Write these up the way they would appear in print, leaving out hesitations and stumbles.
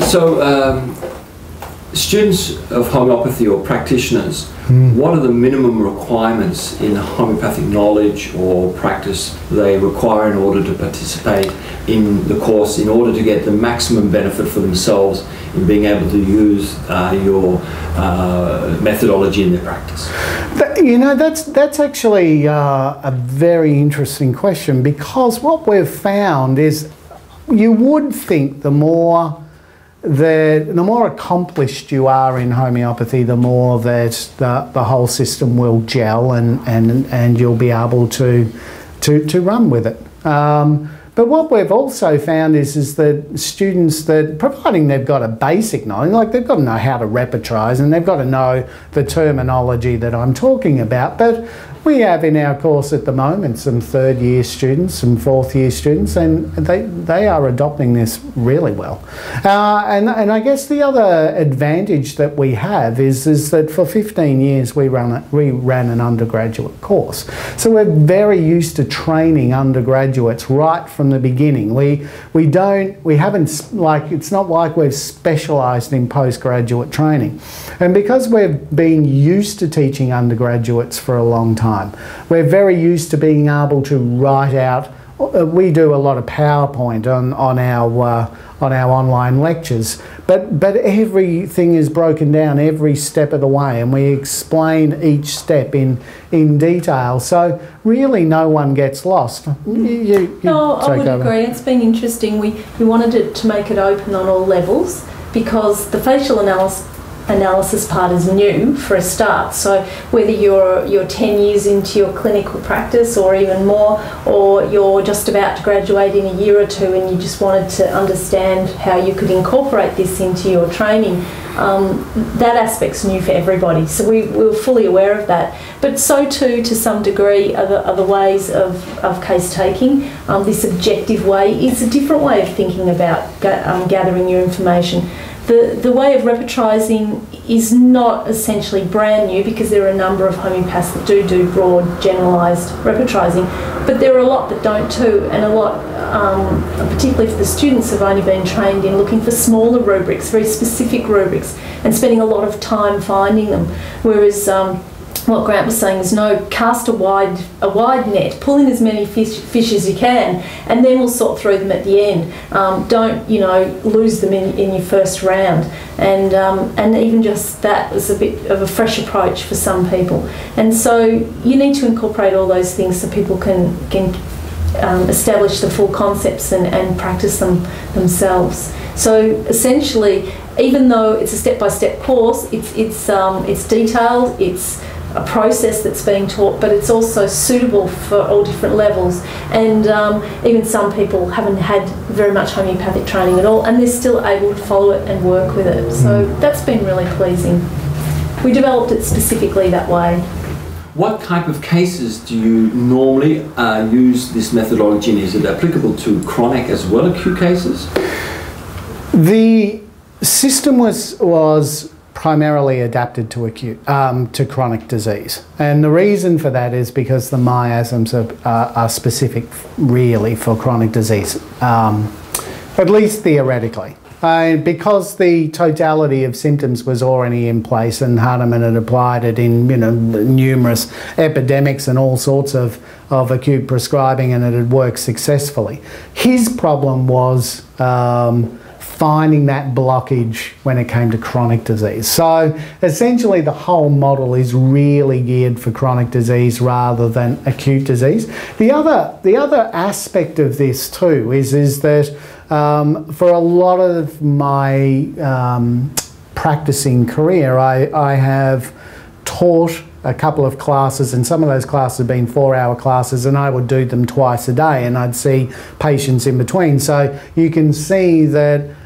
So, students of homeopathy or practitioners, what are the minimum requirements in homeopathic knowledge or practice they require in order to participate in the course, in order to get the maximum benefit for themselves in being able to use your methodology in their practice? You know, that's actually a very interesting question, because what we've found is, you would think the more accomplished you are in homeopathy, the more that the whole system will gel and you'll be able to run with it. But what we've also found is that students, that providing they've got a basic knowledge, like they've got to know how to repertorise and they've got to know the terminology that I'm talking about. But we have in our course at the moment some third-year students, some fourth-year students, and they are adopting this really well. And I guess the other advantage that we have is that for 15 years we ran an undergraduate course. So we're very used to training undergraduates right from the beginning. We haven't, like, it's not like we've specialised in postgraduate training. And because we've been used to teaching undergraduates for a long time, we're very used to being able to write out. We do a lot of PowerPoint on our online lectures, but everything is broken down every step of the way, and we explain each step in detail. So really, no one gets lost. No, I would agree. It's been interesting. We wanted it to make it open on all levels, because the facial analysis part is new for a start. So whether you're 10 years into your clinical practice or even more, or you're just about to graduate in a year or two and you just wanted to understand how you could incorporate this into your training, that aspect's new for everybody. So we were fully aware of that. But so too, to some degree, are the ways of case taking. This objective way is a different way of thinking about gathering your information. The way of repertorising is not essentially brand new, because there are a number of homeopaths that do broad, generalised repertorising, but there are a lot that don't too, and a lot, particularly if the students have only been trained in looking for smaller rubrics, very specific rubrics, and spending a lot of time finding them. Whereas what Grant was saying is, no, cast a wide net, pull in as many fish as you can, and then we'll sort through them at the end. Don't, lose them in your first round. And even just that is a bit of a fresh approach for some people. And so you need to incorporate all those things so people can establish the full concepts and practice them themselves. So essentially, even though it's a step-by-step course, it's detailed, it's a process that's being taught, but it's also suitable for all different levels. And even some people haven't had very much homeopathic training at all, and they're still able to follow it and work with it. So that's been really pleasing. We developed it specifically that way. What type of cases do you normally use this methodology in? Is it applicable to chronic as well, acute cases? The system was primarily adapted to acute, to chronic disease, and the reason for that is because the miasms are specific really for chronic disease, at least theoretically. Because the totality of symptoms was already in place, and Hahnemann had applied it in numerous epidemics and all sorts of acute prescribing, and it had worked successfully. His problem was finding that blockage when it came to chronic disease. So essentially the whole model is really geared for chronic disease rather than acute disease. The other aspect of this too is that for a lot of my practicing career, I have taught a couple of classes, and some of those classes have been 4-hour classes, and I would do them twice a day, and I'd see patients in between. So you can see that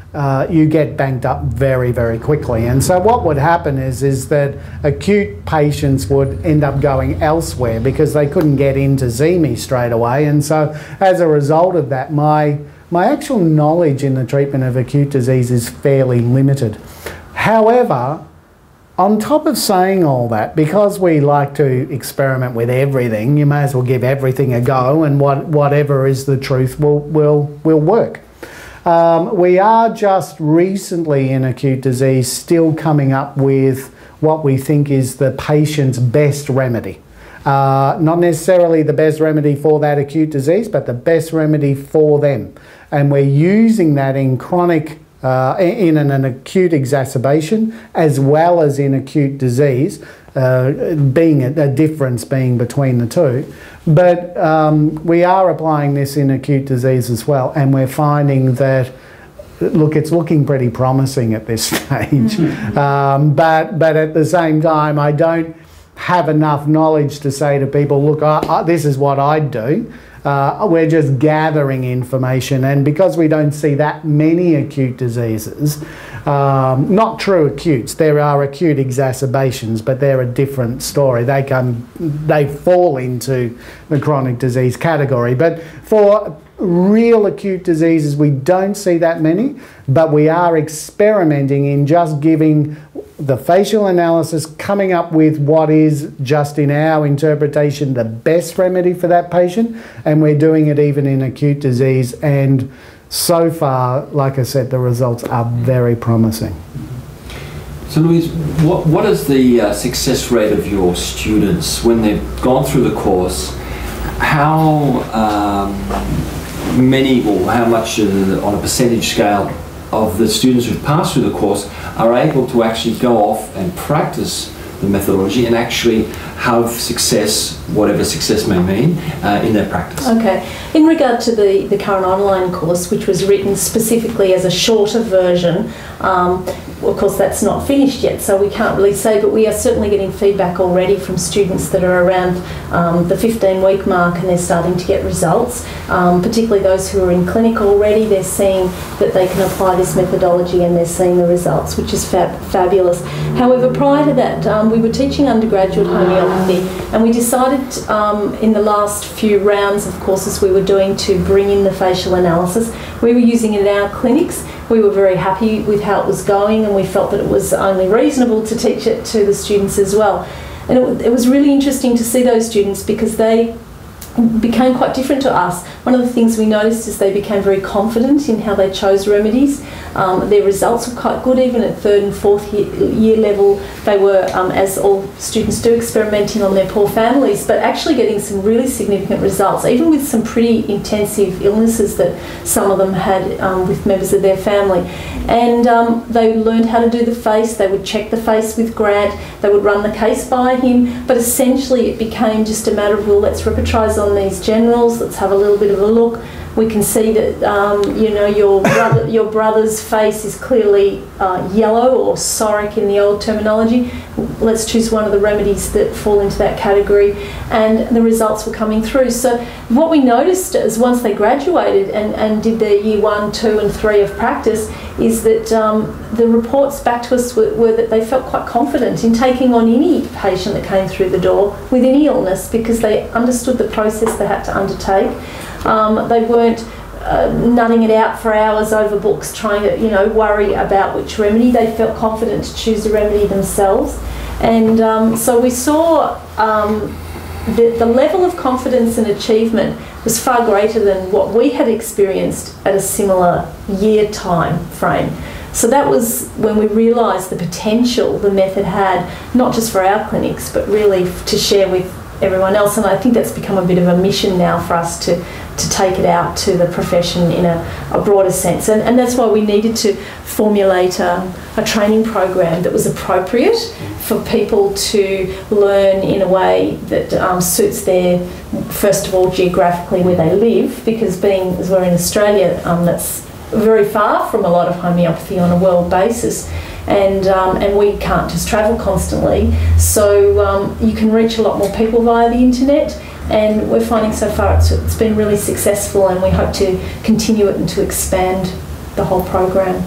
you get banked up very, very quickly. And so what would happen is that acute patients would end up going elsewhere because they couldn't get in to see me straight away. And so as a result of that, my actual knowledge in the treatment of acute disease is fairly limited. However, on top of saying all that, because we like to experiment with everything, you may as well give everything a go, and whatever is the truth will work. We are just recently in acute disease still coming up with what we think is the patient's best remedy. Not necessarily the best remedy for that acute disease, but the best remedy for them. And we're using that in chronic, in an acute exacerbation, as well as in acute disease, being a difference being between the two. But we are applying this in acute disease as well, and we're finding that, look, it's looking pretty promising at this stage. But at the same time, I don't have enough knowledge to say to people, look, this is what I'd do. We're just gathering information, and because we don't see that many acute diseases, not true acutes, there are acute exacerbations, but they're a different story. They fall into the chronic disease category. But for real acute diseases, we don't see that many, but we are experimenting in just giving the facial analysis, coming up with what is, just in our interpretation, the best remedy for that patient, and we're doing it even in acute disease, and so far, like I said, the results are very promising. So Louise, what is the success rate of your students when they've gone through the course? How many, or how much on a percentage scale of the students who've passed through the course are able to actually go off and practice the methodology and actually have success, whatever success may mean, in their practice? Okay. In regard to the current online course, which was written specifically as a shorter version, of course that's not finished yet, so we can't really say, but we are certainly getting feedback already from students that are around the 15-week mark, and they're starting to get results, particularly those who are in clinic already. They're seeing that they can apply this methodology and they're seeing the results, which is fabulous. However, prior to that, we were teaching undergraduate homeopathy, and we decided in the last few rounds of courses we were doing to bring in the facial analysis. We were using it in our clinics. We were very happy with how it was going, and we felt that it was only reasonable to teach it to the students as well. And it was really interesting to see those students, because they became quite different to us. One of the things we noticed is they became very confident in how they chose remedies. Their results were quite good, even at 3rd and 4th year level. They were, as all students do, experimenting on their poor families, but actually getting some really significant results, even with some pretty intensive illnesses that some of them had with members of their family. And they learned how to do the face. They would check the face with Grant. They would run the case by him. But essentially it became just a matter of, well, let's repertorise on these generals. Let's have a little bit of a look. We can see that you know, your brother's face is clearly yellow or psoric in the old terminology. Let's choose one of the remedies that fall into that category, and the results were coming through. So what we noticed is, once they graduated and did their year 1, 2 and 3 of practice, is that the reports back to us were that they felt quite confident in taking on any patient that came through the door with any illness, because they understood the process they had to undertake. They weren't nutting it out for hours over books, trying to, you know, worry about which remedy. They felt confident to choose the remedy themselves. And so we saw that the level of confidence and achievement was far greater than what we had experienced at a similar year time frame. So that was when we realised the potential the method had, not just for our clinics, but really to share with everyone else. And I think that's become a bit of a mission now for us to take it out to the profession in a broader sense. And that's why we needed to formulate a training program that was appropriate for people to learn in a way that suits their, first of all, geographically where they live, because being, as we're in Australia, that's very far from a lot of homeopathy on a world basis. And we can't just travel constantly, so you can reach a lot more people via the internet, and we're finding so far it's been really successful, and we hope to continue it and to expand the whole program.